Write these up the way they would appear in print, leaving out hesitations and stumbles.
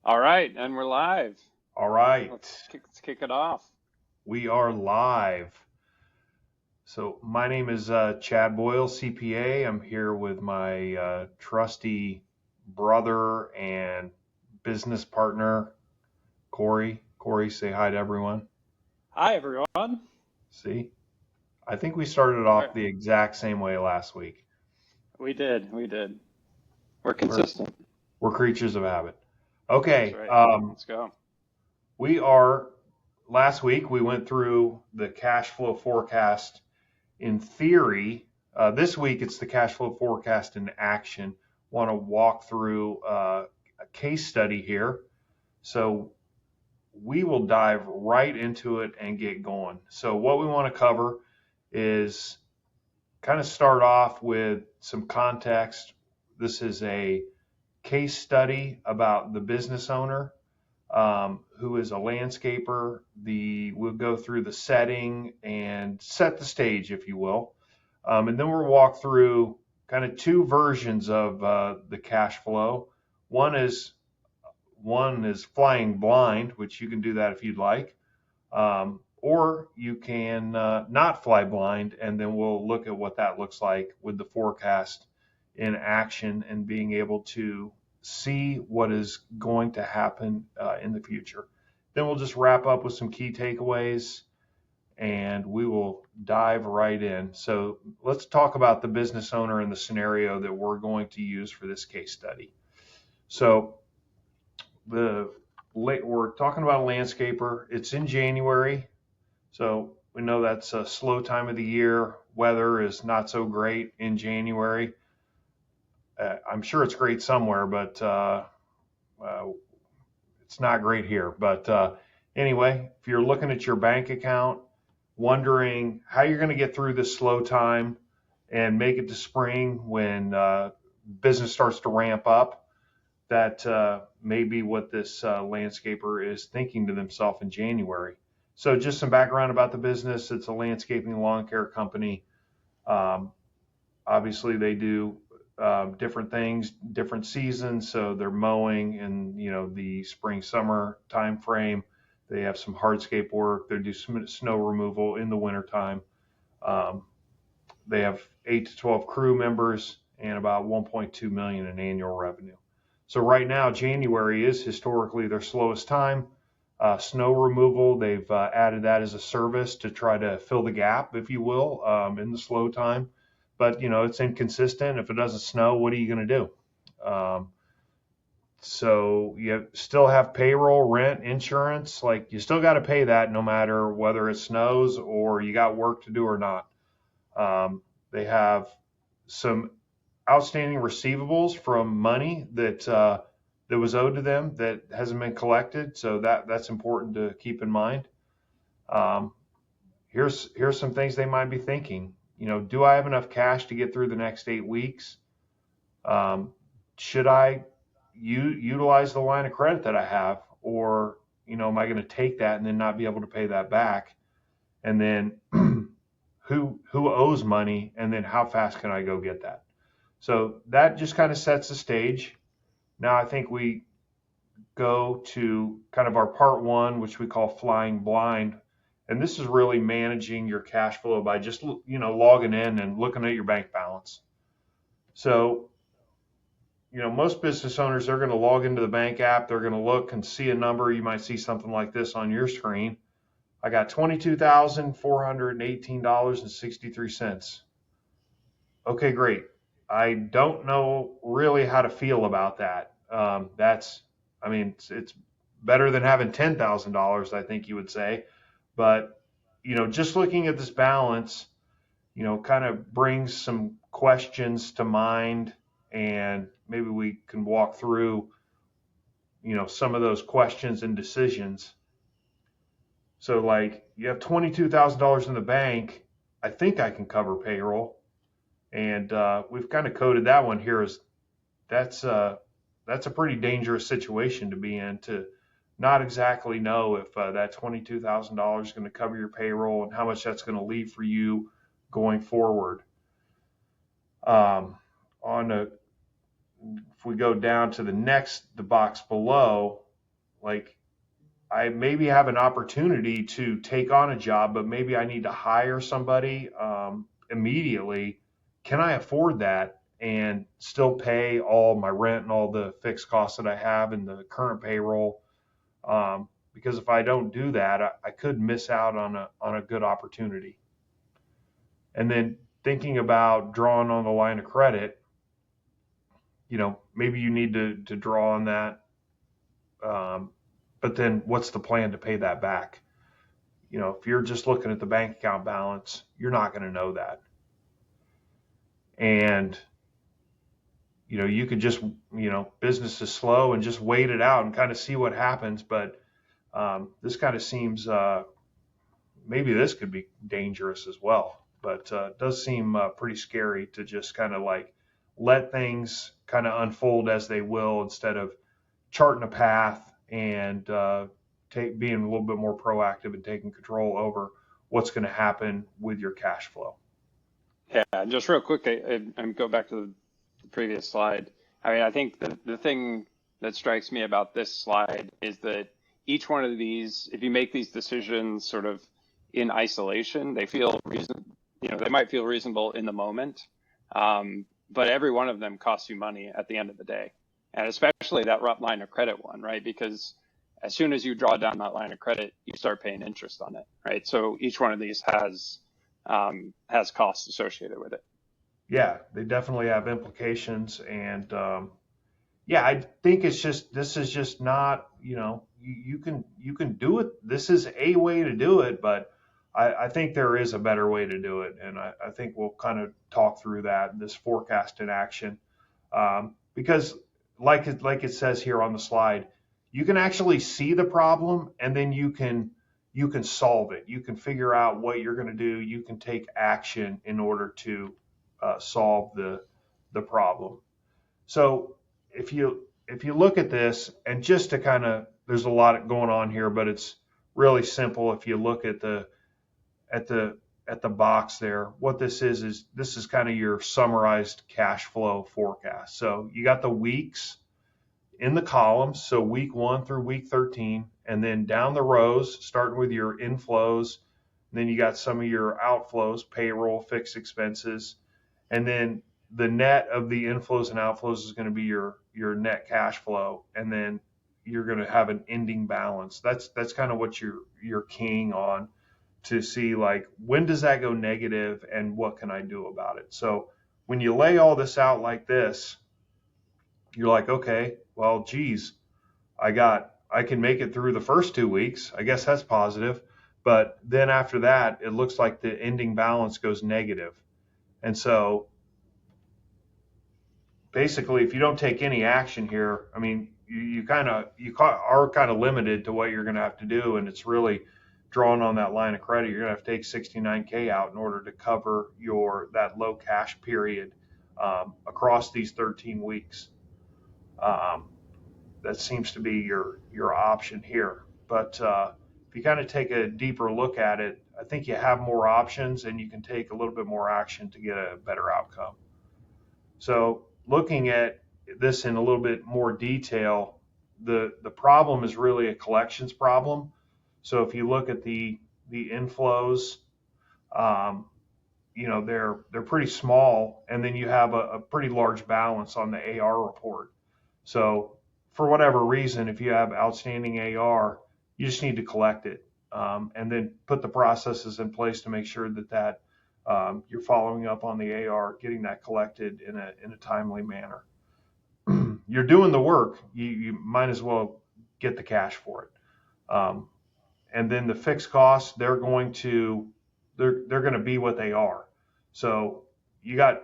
All right, and we're live. All right, Let's kick it off. we are live. So my name is Chad Boyle, CPA. I'm here with my trusty brother and business partner, Corey. Corey, say hi to everyone. Hi, everyone. See, I think we started All off right, the exact same way last week. we did. We're We're, consistent. we're creatures of habit. That's Okay, right. Let's go. we are. Last week we went through the cash flow forecast in theory. This week it's the cash flow forecast in action. Want to walk through a case study here. So we will dive right into it and get going. So what we want to cover is kind of start off with some context. This is a case study about the business owner who is a landscaper. We'll go through the setting and set the stage, if you will. And then we'll walk through kind of two versions of the cash flow. One is one is flying blind, which you can do that if you'd like, or you can not fly blind, and then we'll look at what that looks like with the forecast in action and being able to see what is going to happen in the future. Then we'll just wrap up with some key takeaways and we will dive right in. So let's talk about the business owner and the scenario that we're going to use for this case study. So we're talking about a landscaper. It's in January, so we know that's a slow time of the year. Weather is not so great in January. I'm sure it's great somewhere, but uh, it's not great here. But anyway, if you're looking at your bank account, wondering how you're going to get through this slow time and make it to spring when business starts to ramp up, that may be what this landscaper is thinking to themselves in January. So just some background about the business. It's a landscaping lawn care company. Um, Obviously, they do different things, different seasons. So they're mowing in the spring summer time frame. They have some hardscape work. They do some snow removal in the wintertime. Um, they have 8 to 12 crew members and about 1.2 million in annual revenue. So right now, January is historically their slowest time. Snow removal, they've added that as a service to try to fill the gap, if you will, in the slow time. But it's inconsistent. If it doesn't snow, what are you going to do? So you still have payroll, rent, insurance. Like you still got to pay that no matter whether it snows or you got work to do or not. They have some outstanding receivables from money that was owed to them that hasn't been collected. So that's important to keep in mind. Um, here's some things they might be thinking. Do I have enough cash to get through the next 8 weeks? Should I utilize the line of credit that I have, or am I going to take that and then not be able to pay that back? And then who owes money, and then how fast can I go get that? So that just kind of sets the stage. Now I think we go to kind of our part one, which we call flying blind. And this is really managing your cash flow by just, logging in and looking at your bank balance. So, most business owners, they're going to log into the bank app. They're going to look and see a number. You might see something like this on your screen. I got $22,418.63. Okay, great. I don't know really how to feel about that. It's better than having $10,000, I think you would say. But, just looking at this balance, kind of brings some questions to mind, and maybe we can walk through, some of those questions and decisions. So, like, you have $22,000 in the bank. I think I can cover payroll. And we've kind of coded that one here as that's that's a pretty dangerous situation to be in, to not exactly know if that $22,000 is going to cover your payroll and how much that's going to leave for you going forward. On a, if we go down to the box below, like I maybe have an opportunity to take on a job, but maybe I need to hire somebody immediately. Can I afford that and still pay all my rent and all the fixed costs that I have in the current payroll? Because if I don't do that, I could miss out on a good opportunity. And then thinking about drawing on the line of credit, maybe you need to draw on that. But then what's the plan to pay that back? If you're just looking at the bank account balance, you're not going to know that. And, you could just, business is slow and just wait it out and kind of see what happens. But this kind of seems, maybe this could be dangerous as well. But it does seem pretty scary to just kind of like let things kind of unfold as they will instead of charting a path and being a little bit more proactive and taking control over what's going to happen with your cash flow. Yeah, just real quick, I go back to the previous slide. I mean, I think the thing that strikes me about this slide is that each one of these, if you make these decisions sort of in isolation, they might feel reasonable in the moment, but every one of them costs you money at the end of the day. And especially that line of credit one, right? Because as soon as you draw down that line of credit, you start paying interest on it, right? So each one of these has costs associated with it. Yeah, they definitely have implications. And yeah, I think this is just not, you can do it. This is a way to do it, but I think there is a better way to do it. And I think we'll kind of talk through that, this forecast in action. Because like it says here on the slide, you can actually see the problem and then you can solve it. You can figure out what you're going to do. You can take action in order to solve the problem. So if you look at this, and just to kind of, there's a lot going on here, but it's really simple. If you look at the box there, what this is this is kind of your summarized cash flow forecast. So you got the weeks in the columns, so week 1 through week 13, and then down the rows, starting with your inflows, then you got some of your outflows, payroll, fixed expenses, and then the net of the inflows and outflows is going to be your net cash flow, and then you're going to have an ending balance. That's kind of what you're keying on to see, like, when does that go negative and what can I do about it? So when you lay all this out like this, you're like, okay, well, geez, I can make it through the first 2 weeks. I guess that's positive. But then after that, it looks like the ending balance goes negative. And so basically, if you don't take any action here, I mean, you are kind of limited to what you're going to have to do. And it's really drawing on that line of credit. You're going to have to take $69K out in order to cover that low cash period across these 13 weeks. That seems to be your option here. But if you kind of take a deeper look at it, I think you have more options and you can take a little bit more action to get a better outcome. So looking at this in a little bit more detail, the problem is really a collections problem. So if you look at the inflows, they're pretty small, and then you have a pretty large balance on the AR report. So for whatever reason, if you have outstanding AR, you just need to collect it, and then put the processes in place to make sure that you're following up on the AR, getting that collected in a timely manner. You're doing the work. You might as well get the cash for it. And then the fixed costs, they're going to be what they are. So you got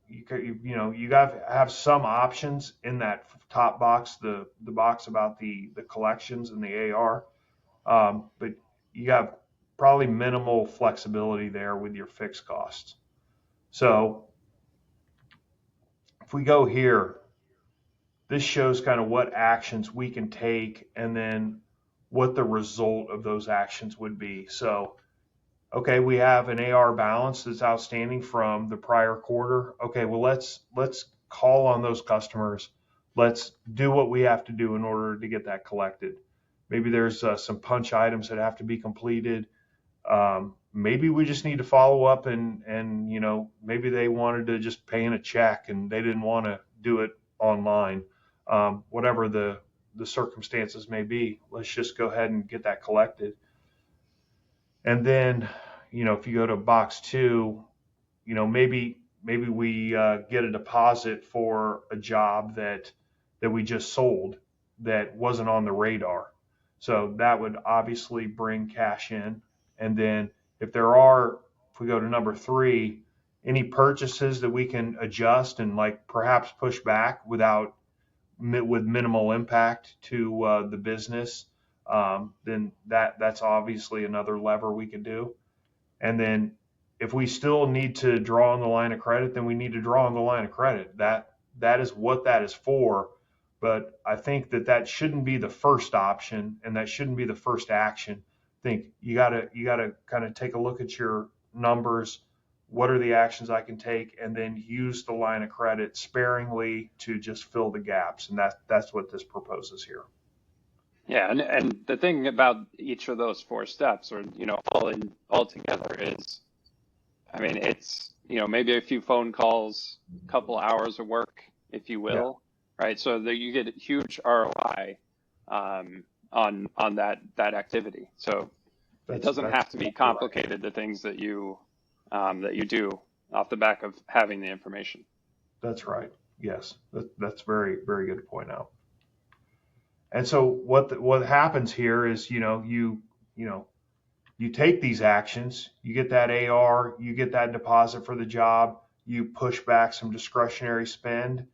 to have some options in that top box, the box about the collections and the AR, but you have probably minimal flexibility there with your fixed costs. So if we go here, this shows kind of what actions we can take and then what the result of those actions would be. So, okay, we have an AR balance that's outstanding from the prior quarter. Okay, well, let's call on those customers. Let's do what we have to do in order to get that collected. Maybe there's some punch items that have to be completed. Maybe we just need to follow up and maybe they wanted to just pay in a check and they didn't want to do it online. Whatever the circumstances may be, let's just go ahead and get that collected. And then, if you go to box 2, maybe we get a deposit for a job that we just sold that wasn't on the radar. So that would obviously bring cash in. And then if we go to number 3, any purchases that we can adjust and like perhaps push back with minimal impact to the business, then that's obviously another lever we can do. And then if we still need to draw on the line of credit, then we need to draw on the line of credit. That is what that is for. But I think that shouldn't be the first option, and that shouldn't be the first action. I think you gotta kind of take a look at your numbers. What are the actions I can take, and then use the line of credit sparingly to just fill the gaps. And that's what this proposes here. Yeah, and the thing about each of those 4 steps, or all together, is, I mean, it's maybe a few phone calls, a couple hours of work, if you will, right? So that you get a huge ROI on that activity. So it doesn't have to be complicated, the things that you do off the back of having the information. That's right. Yes, that's very, very good to point out. And so what happens here is, you take these actions, you get that AR, you get that deposit for the job, you push back some discretionary spend,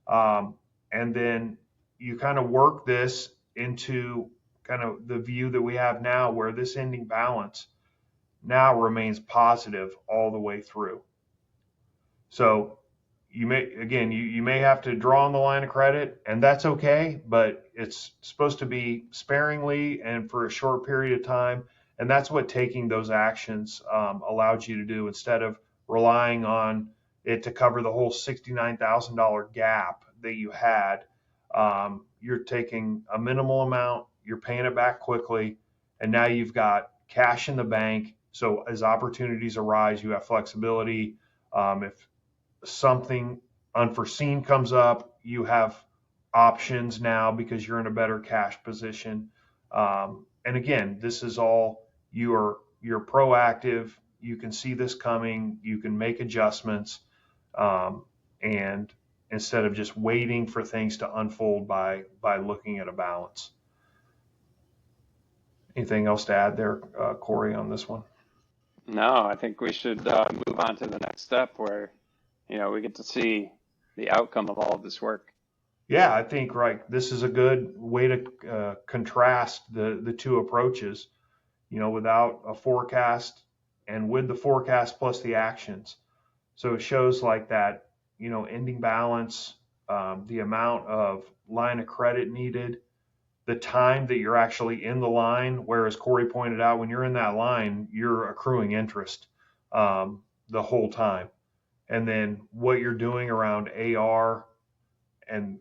and then you kind of work this into kind of the view that we have now, where this ending balance now remains positive all the way through. So you may have to draw on the line of credit, and that's okay, but it's supposed to be sparingly and for a short period of time. And that's what taking those actions allowed you to do, instead of relying on it to cover the whole $69,000 gap that you had. You're taking a minimal amount, you're paying it back quickly, and now you've got cash in the bank. So as opportunities arise, you have flexibility. If something unforeseen comes up, you have options now because you're in a better cash position. And again, this is all you're proactive. You can see this coming. You can make adjustments, and instead of just waiting for things to unfold by looking at a balance. Anything else to add there, Corey, on this one? No, I think we should move on to the next step, where we get to see the outcome of all of this work. Yeah, I think this is a good way to contrast the 2 approaches, without a forecast and with the forecast plus the actions. So it shows like that, ending balance, the amount of line of credit needed, the time that you're actually in the line. Whereas Corey pointed out, when you're in that line, you're accruing interest the whole time. And then what you're doing around AR, and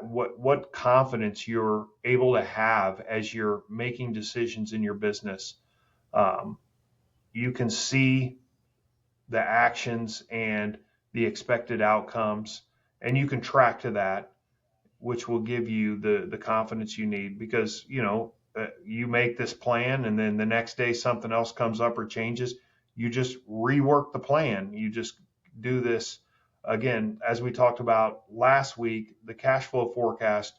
what confidence you're able to have as you're making decisions in your business. You can see the actions and the expected outcomes, and you can track to that, which will give you the confidence you need. Because you make this plan, and then the next day something else comes up or changes, you just rework the plan. You just do this again, as we talked about last week, the cash flow forecast.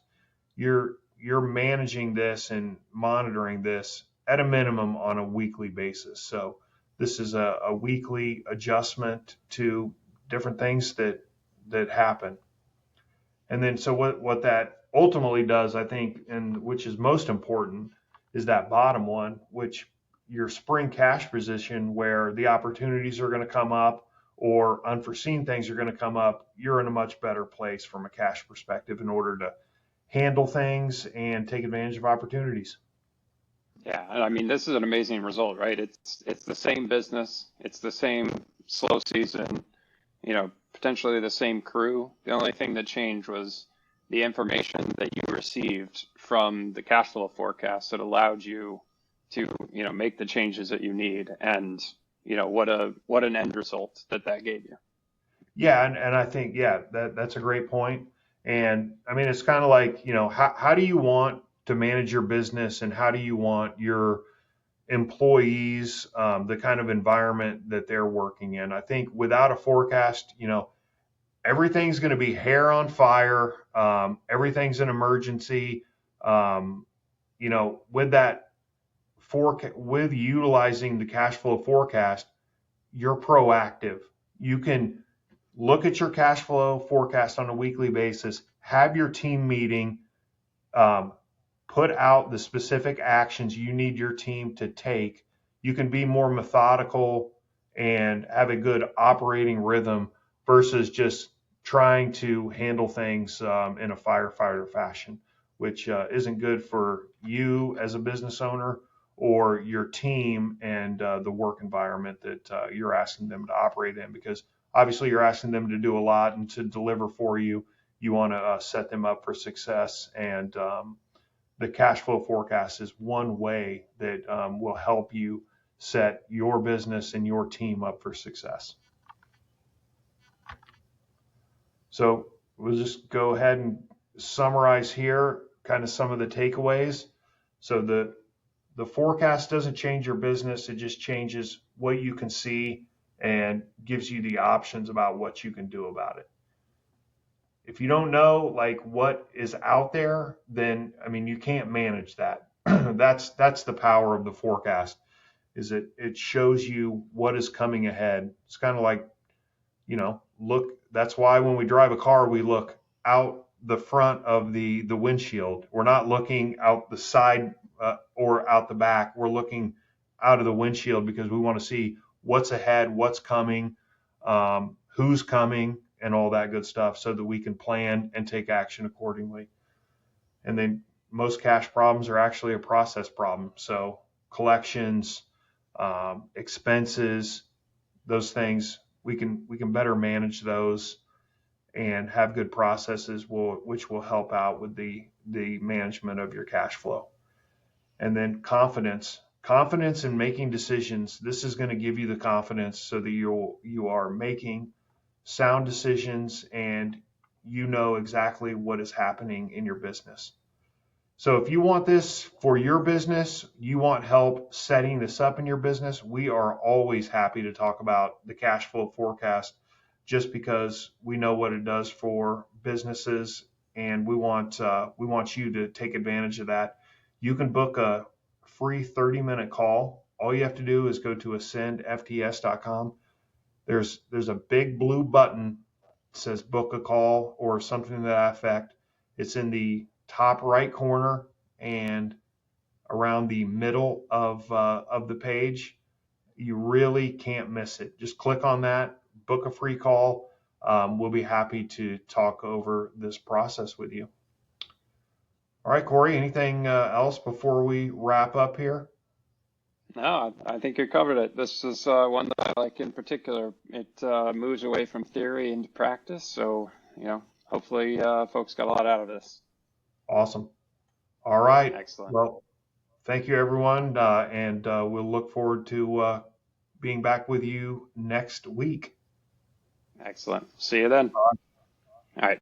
You're managing this and monitoring this at a minimum on a weekly basis. So this is a weekly adjustment to different things that happen. And then so what that ultimately does, I think, and which is most important, is that bottom one, which your spring cash position, where the opportunities are going to come up or unforeseen things are going to come up, you're in a much better place from a cash perspective in order to handle things and take advantage of opportunities. Yeah, and I mean, this is an amazing result, right? It's the same business, it's the same slow season, potentially the same crew. The only thing that changed was, the information that you received from the cash flow forecast that allowed you to, make the changes that you need, and, what an end result that gave you. Yeah, and I think, yeah, that's a great point. And I mean, it's kind of like, how do you want to manage your business, and how do you want your employees, the kind of environment that they're working in? I think without a forecast, everything's going to be hair on fire. Everything's an emergency. With that with utilizing the cash flow forecast, you're proactive. You can look at your cash flow forecast on a weekly basis, have your team meeting, put out the specific actions you need your team to take. You can be more methodical and have a good operating rhythm versus just trying to handle things in a firefighter fashion, which isn't good for you as a business owner or your team and the work environment that you're asking them to operate in, because obviously you're asking them to do a lot and to deliver for you. You want to set them up for success, and the cash flow forecast is one way that will help you set your business and your team up for success. So we'll just go ahead and summarize here kind of some of the takeaways. So the forecast doesn't change your business. It just changes what you can see and gives you the options about what you can do about it. If you don't know like what is out there, then I mean you can't manage that. That's the power of the forecast, is it shows you what is coming ahead. It's kind of like, look, that's why when we drive a car, we look out the front of the windshield. We're not looking out the side or out the back. We're looking out of the windshield because we want to see what's ahead, what's coming, who's coming, and all that good stuff, so that we can plan and take action accordingly. And then most cash problems are actually a process problem. So collections, expenses, those things, we can better manage those and have good processes which will help out with the management of your cash flow. And then confidence in making decisions. This is going to give you the confidence so that you are making sound decisions and you know exactly what is happening in your business. So if you want this for your business, you want help setting this up in your business, we are always happy to talk about the cash flow forecast, just because we know what it does for businesses, and we want you to take advantage of that. You can book a free 30-minute call. All you have to do is go to ascendfts.com. There's a big blue button that says book a call or something to that effect. It's in the top right corner and around the middle of the page. You really can't miss it. Just click on that, book a free call. We'll be happy to talk over this process with you. All right, Corey, anything else before we wrap up here? No, I think you covered it. This is one that I like in particular. It moves away from theory into practice. So, hopefully folks got a lot out of this. Awesome. All right. Excellent. Well, thank you, everyone. And we'll look forward to being back with you next week. Excellent. See you then.